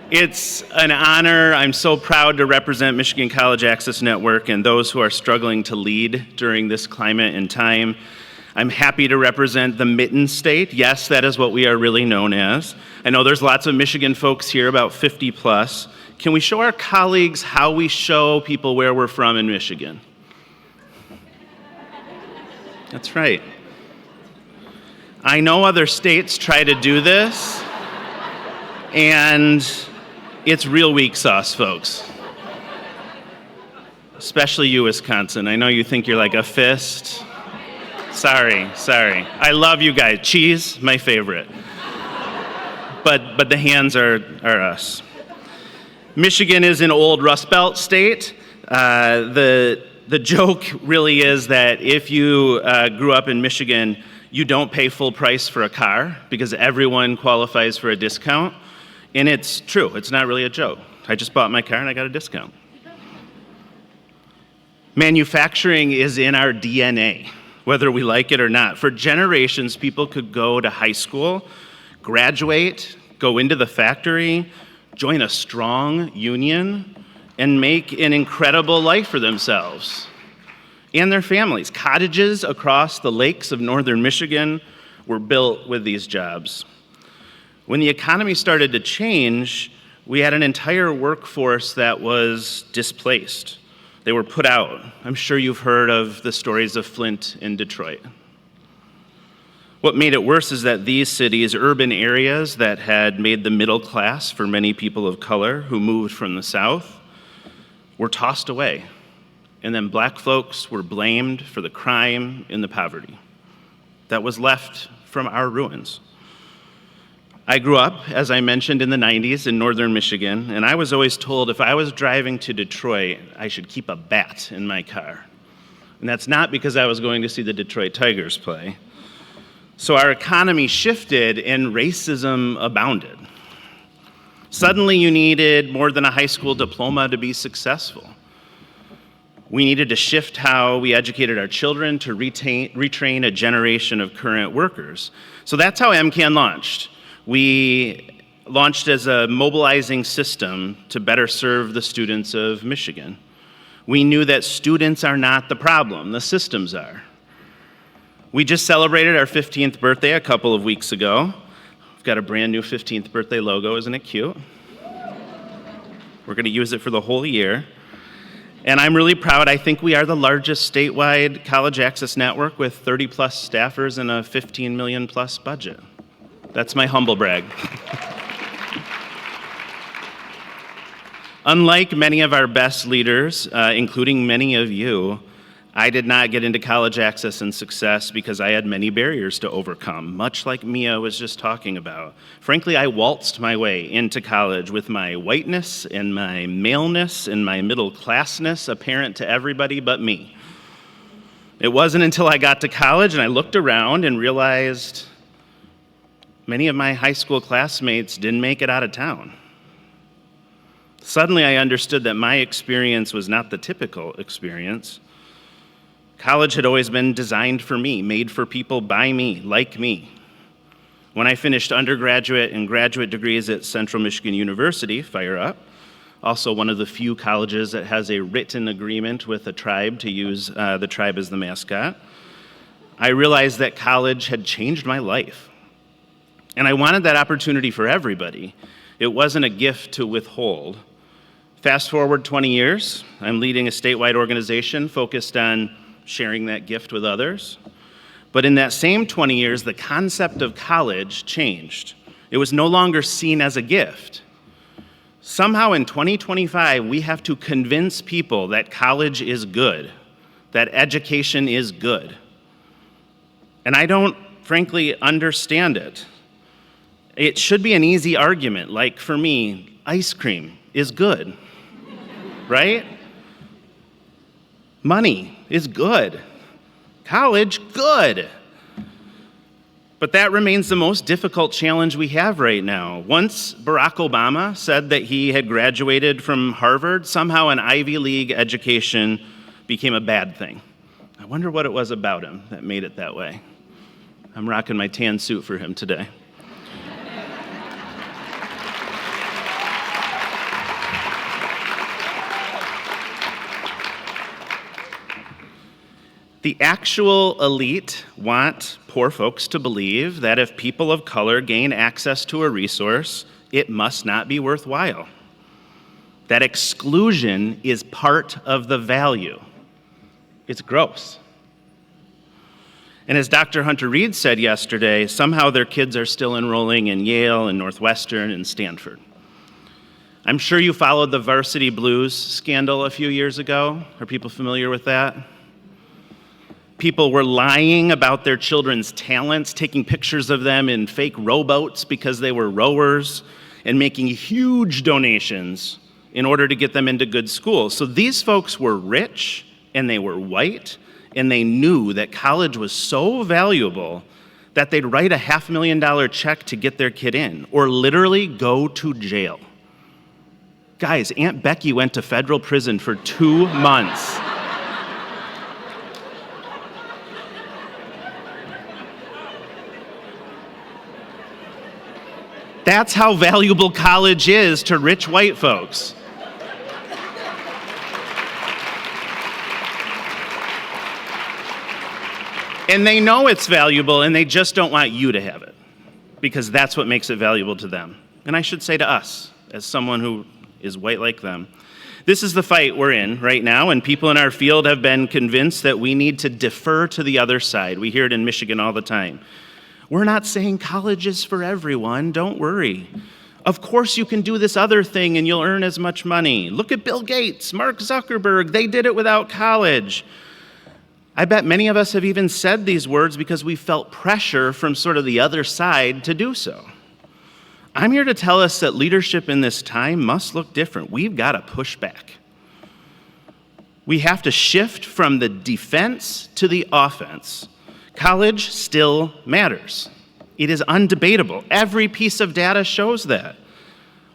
It's an honor. I'm so proud to represent Michigan College Access Network and those who are struggling to lead during this climate and time. I'm happy to represent the Mitten State. Yes, that is what we are really known as. I know there's lots of Michigan folks here, about 50 plus. Can we show our colleagues how we show people where we're from in Michigan? That's right. I know other states try to do this, and it's real weak sauce, folks. Especially you, Wisconsin. I know you think you're like a fist. Sorry. I love you guys. Cheese, my favorite. But the hands are us. Michigan is an old Rust Belt state. The joke really is that if you grew up in Michigan, you don't pay full price for a car because everyone qualifies for a discount. And it's true, it's not really a joke. I just bought my car and I got a discount. Manufacturing is in our DNA, whether we like it or not. For generations, people could go to high school, graduate, go into the factory, join a strong union, and make an incredible life for themselves and their families. Cottages across the lakes of northern Michigan were built with these jobs. When the economy started to change, we had an entire workforce that was displaced. They were put out. I'm sure you've heard of the stories of Flint and Detroit. What made it worse is that these cities, urban areas that had made the middle class for many people of color who moved from the South, were tossed away. And then black folks were blamed for the crime and the poverty that was left from our ruins. I grew up, as I mentioned, in the 90s in northern Michigan, and I was always told if I was driving to Detroit, I should keep a bat in my car. And that's not because I was going to see the Detroit Tigers play. So our economy shifted and racism abounded. Suddenly you needed more than a high school diploma to be successful. We needed to shift how we educated our children to retrain a generation of current workers. So that's how MCAN launched. We launched as a mobilizing system to better serve the students of Michigan. We knew that students are not the problem, the systems are. We just celebrated our 15th birthday a couple of weeks ago. We've got a brand new 15th birthday logo, isn't it cute? We're going to use it for the whole year. And I'm really proud. I think we are the largest statewide college access network with 30 plus staffers and a 15 million plus budget. That's my humble brag. Unlike many of our best leaders, including many of you, I did not get into college access and success because I had many barriers to overcome, much like Mia was just talking about. Frankly, I waltzed my way into college with my whiteness and my maleness and my middle classness apparent to everybody but me. It wasn't until I got to college and I looked around and realized many of my high school classmates didn't make it out of town. Suddenly I understood that my experience was not the typical experience. College had always been designed for me, made for people by me, like me. When I finished undergraduate and graduate degrees at Central Michigan University, fire up, also one of the few colleges that has a written agreement with a tribe to use the tribe as the mascot, I realized that college had changed my life. And I wanted that opportunity for everybody. It wasn't a gift to withhold. Fast forward 20 years, I'm leading a statewide organization focused on sharing that gift with others. But in that same 20 years, the concept of college changed. It was no longer seen as a gift. Somehow in 2025, we have to convince people that college is good, that education is good. And I don't, frankly, understand it. It should be an easy argument, like for me, ice cream is good, right? Money is good. College, good. But that remains the most difficult challenge we have right now. Once Barack Obama said that he had graduated from Harvard, somehow an Ivy League education became a bad thing. I wonder what it was about him that made it that way. I'm rocking my tan suit for him today. The actual elite want poor folks to believe that if people of color gain access to a resource, it must not be worthwhile. That exclusion is part of the value. It's gross. And as Dr. Hunter Reed said yesterday, somehow their kids are still enrolling in Yale and Northwestern and Stanford. I'm sure you followed the Varsity Blues scandal a few years ago. Are people familiar with that? People were lying about their children's talents, taking pictures of them in fake rowboats because they were rowers, and making huge donations in order to get them into good schools. So these folks were rich, and they were white, and they knew that college was so valuable that they'd write a $500,000 check to get their kid in, or literally go to jail. Guys, Aunt Becky went to federal prison for 2 months. That's how valuable college is to rich white folks. And they know it's valuable, and they just don't want you to have it, because that's what makes it valuable to them. And I should say to us, as someone who is white like them, this is the fight we're in right now, and people in our field have been convinced that we need to defer to the other side. We hear it in Michigan all the time. We're not saying college is for everyone, don't worry. Of course you can do this other thing and you'll earn as much money. Look at Bill Gates, Mark Zuckerberg, they did it without college. I bet many of us have even said these words because we felt pressure from sort of the other side to do so. I'm here to tell us that leadership in this time must look different. We've got to push back. We have to shift from the defense to the offense. College still matters. It is undebatable. Every piece of data shows that.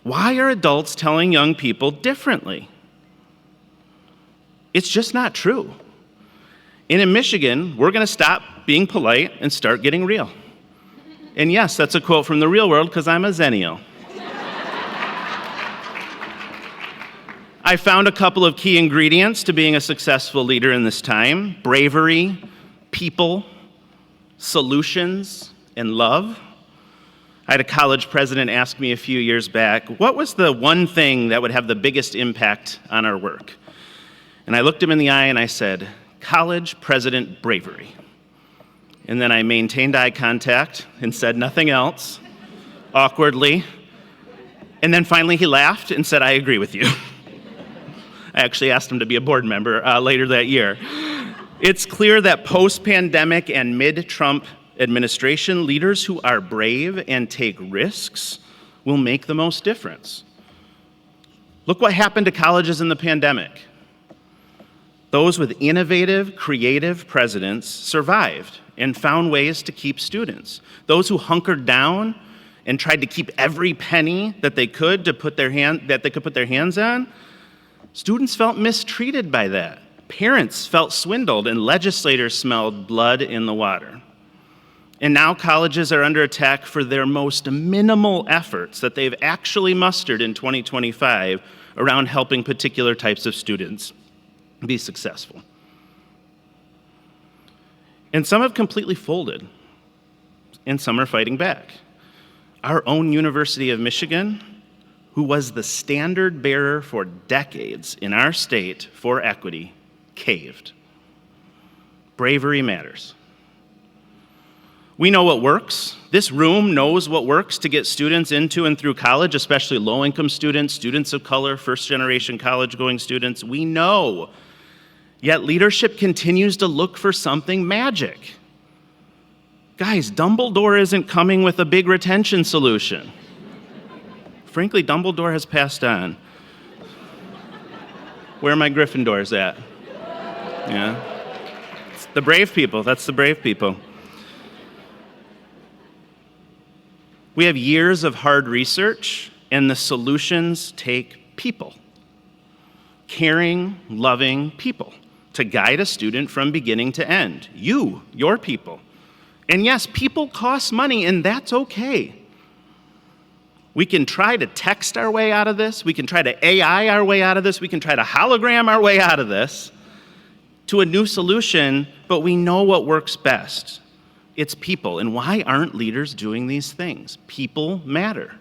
Why are adults telling young people differently? It's just not true. And in Michigan, we're going to stop being polite and start getting real. And yes, that's a quote from the real world because I'm a Zennial. I found a couple of key ingredients to being a successful leader in this time: bravery, people, solutions, and love. I had a college president ask me a few years back, what was the one thing that would have the biggest impact on our work? And I looked him in the eye and I said, college president bravery. And then I maintained eye contact and said nothing else, awkwardly. And then finally he laughed and said, I agree with you. I actually asked him to be a board member later that year. It's clear that post-pandemic and mid-Trump administration, leaders who are brave and take risks will make the most difference. Look what happened to colleges in the pandemic. Those with innovative, creative presidents survived and found ways to keep students. Those who hunkered down and tried to keep every penny that they could put their hands on, students felt mistreated by that. Parents felt swindled, and legislators smelled blood in the water. And now colleges are under attack for their most minimal efforts that they've actually mustered in 2025 around helping particular types of students be successful. And some have completely folded, and some are fighting back. Our own University of Michigan, who was the standard bearer for decades in our state for equity, caved. Bravery matters. We know what works. This room knows what works to get students into and through college, especially low-income students, students of color, first-generation college-going students. We know. Yet leadership continues to look for something magic. Guys, Dumbledore isn't coming with a big retention solution. Frankly, Dumbledore has passed on. Where are my Gryffindors at? Yeah. It's the brave people. That's the brave people. We have years of hard research, and the solutions take people. Caring, loving people to guide a student from beginning to end. You, your people. And yes, people cost money, and that's okay. We can try to text our way out of this. We can try to AI our way out of this. We can try to hologram our way out of this. to a new solution, but we know what works best. It's people. And why aren't leaders doing these things? People matter.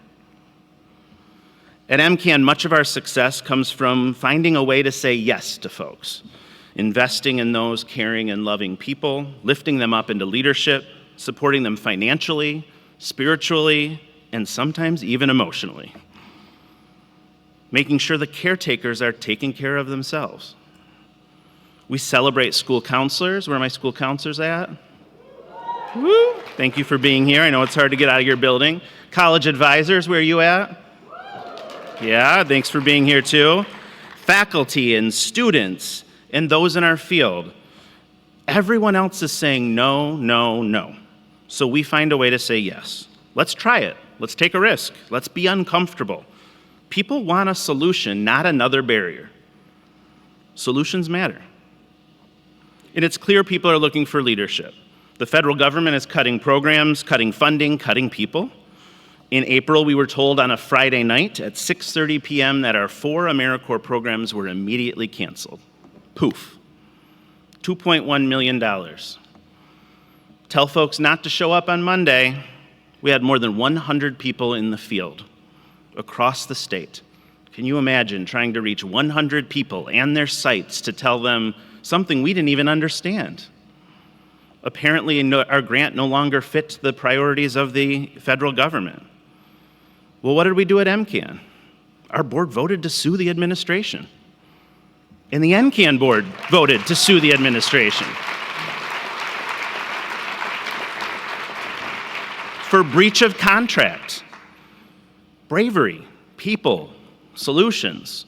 At MCAN, much of our success comes from finding a way to say yes to folks, investing in those caring and loving people, lifting them up into leadership, supporting them financially, spiritually, and sometimes even emotionally. Making sure the caretakers are taking care of themselves. We celebrate school counselors. Where are my school counselors at? Woo! Thank you for being here. I know it's hard to get out of your building. College advisors, where are you at? Yeah, thanks for being here too. Faculty and students and those in our field. Everyone else is saying no, no, no. So we find a way to say yes. Let's try it. Let's take a risk. Let's be uncomfortable. People want a solution, not another barrier. Solutions matter. And it's clear people are looking for leadership. The federal government is cutting programs, cutting funding, cutting people. In April, we were told on a Friday night at 6:30 p.m. that our 4 AmeriCorps programs were immediately canceled. Poof. $2.1 million. Tell folks not to show up on Monday. We had more than 100 people in the field across the state. Can you imagine trying to reach 100 people and their sites to tell them something we didn't even understand? Apparently, our grant no longer fit the priorities of the federal government. Well, what did we do at MCAN? Our board voted to sue the administration. And the NCAN board voted to sue the administration for breach of contract. Bravery, people, solutions.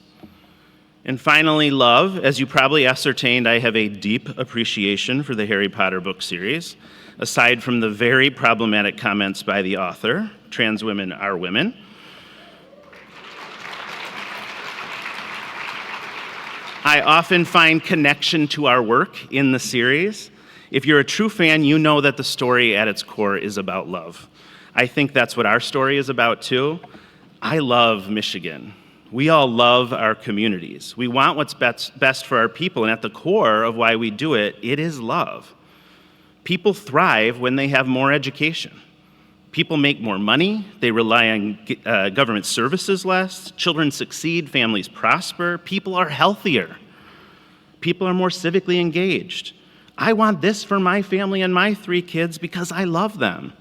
And finally, love. As you probably ascertained, I have a deep appreciation for the Harry Potter book series. Aside from the very problematic comments by the author, trans women are women. I often find connection to our work in the series. If you're a true fan, you know that the story at its core is about love. I think that's what our story is about too. I love Michigan. We all love our communities. We want what's best for our people, and at the core of why we do it, it is love. People thrive when they have more education. People make more money, they rely on government services less, children succeed, families prosper, people are healthier. People are more civically engaged. I want this for my family and my 3 kids because I love them.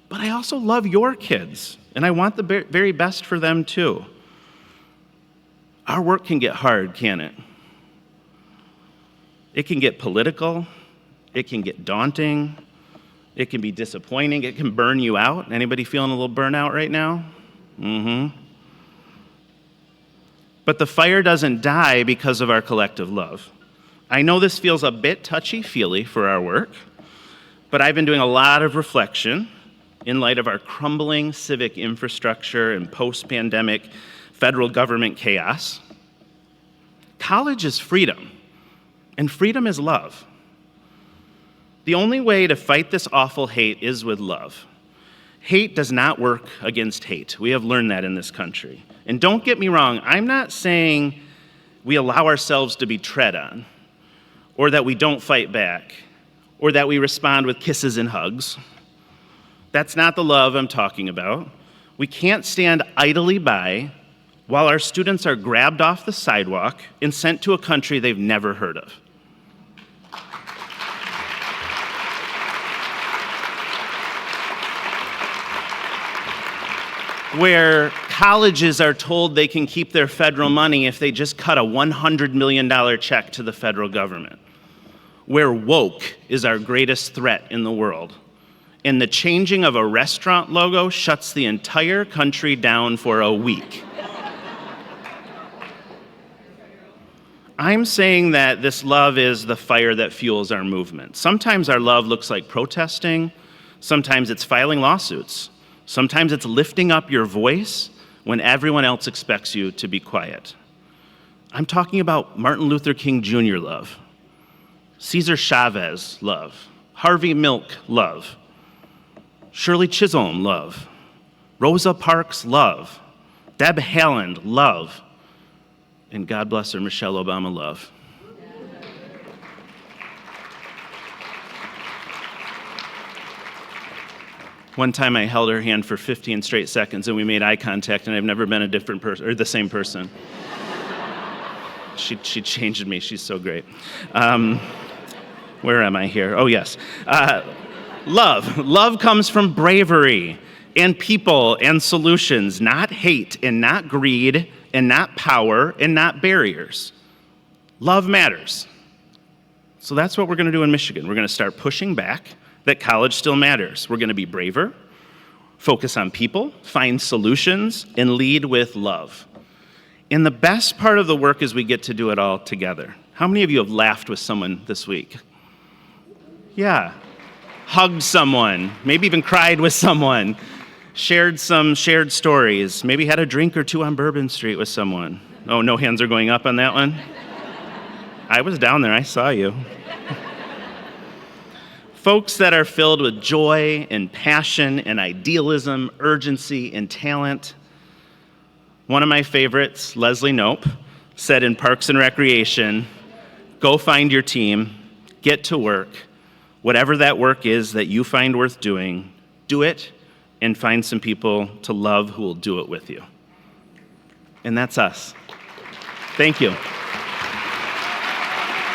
But I also love your kids, and I want the very best for them too. Our work can get hard, can't it? It can get political, it can get daunting, it can be disappointing, it can burn you out. Anybody feeling a little burnout right now? But the fire doesn't die because of our collective love. I know this feels a bit touchy-feely for our work, but I've been doing a lot of reflection in light of our crumbling civic infrastructure and post-pandemic federal government chaos. College is freedom, and freedom is love. The only way to fight this awful hate is with love. Hate does not work against hate. We have learned that in this country. And don't get me wrong, I'm not saying we allow ourselves to be tread on, or that we don't fight back, or that we respond with kisses and hugs. That's not the love I'm talking about. We can't stand idly by while our students are grabbed off the sidewalk and sent to a country they've never heard of. Where colleges are told they can keep their federal money if they just cut a $100 million check to the federal government. Where woke is our greatest threat in the world. And the changing of a restaurant logo shuts the entire country down for a week. I'm saying that this love is the fire that fuels our movement. Sometimes our love looks like protesting. Sometimes it's filing lawsuits. Sometimes it's lifting up your voice when everyone else expects you to be quiet. I'm talking about Martin Luther King Jr. love, Cesar Chavez love, Harvey Milk love, Shirley Chisholm love, Rosa Parks love, Deb Haaland love, and God bless her, Michelle Obama love. One time I held her hand for 15 straight seconds and we made eye contact, and I've never been a different person, or the same person. She changed me. She's so great. Where am I here? Oh, yes. Love. Love comes from bravery and people and solutions, not hate and not greed and not power and not barriers. Love matters. So that's what we're going to do in Michigan. We're going to start pushing back that college still matters. We're going to be braver, focus on people, find solutions, and lead with love. And the best part of the work is we get to do it all together. How many of you have laughed with someone this week? Yeah. Hugged someone, maybe even cried with someone, shared some shared stories, maybe had a drink or two on Bourbon Street with someone. Oh, no hands are going up on that one? I was down there, I saw you. Folks that are filled with joy and passion and idealism, urgency and talent. One of my favorites, Leslie Knope, said in Parks and Recreation, go find your team, get to work. Whatever that work is that you find worth doing, do it and find some people to love who will do it with you. And that's us. Thank you.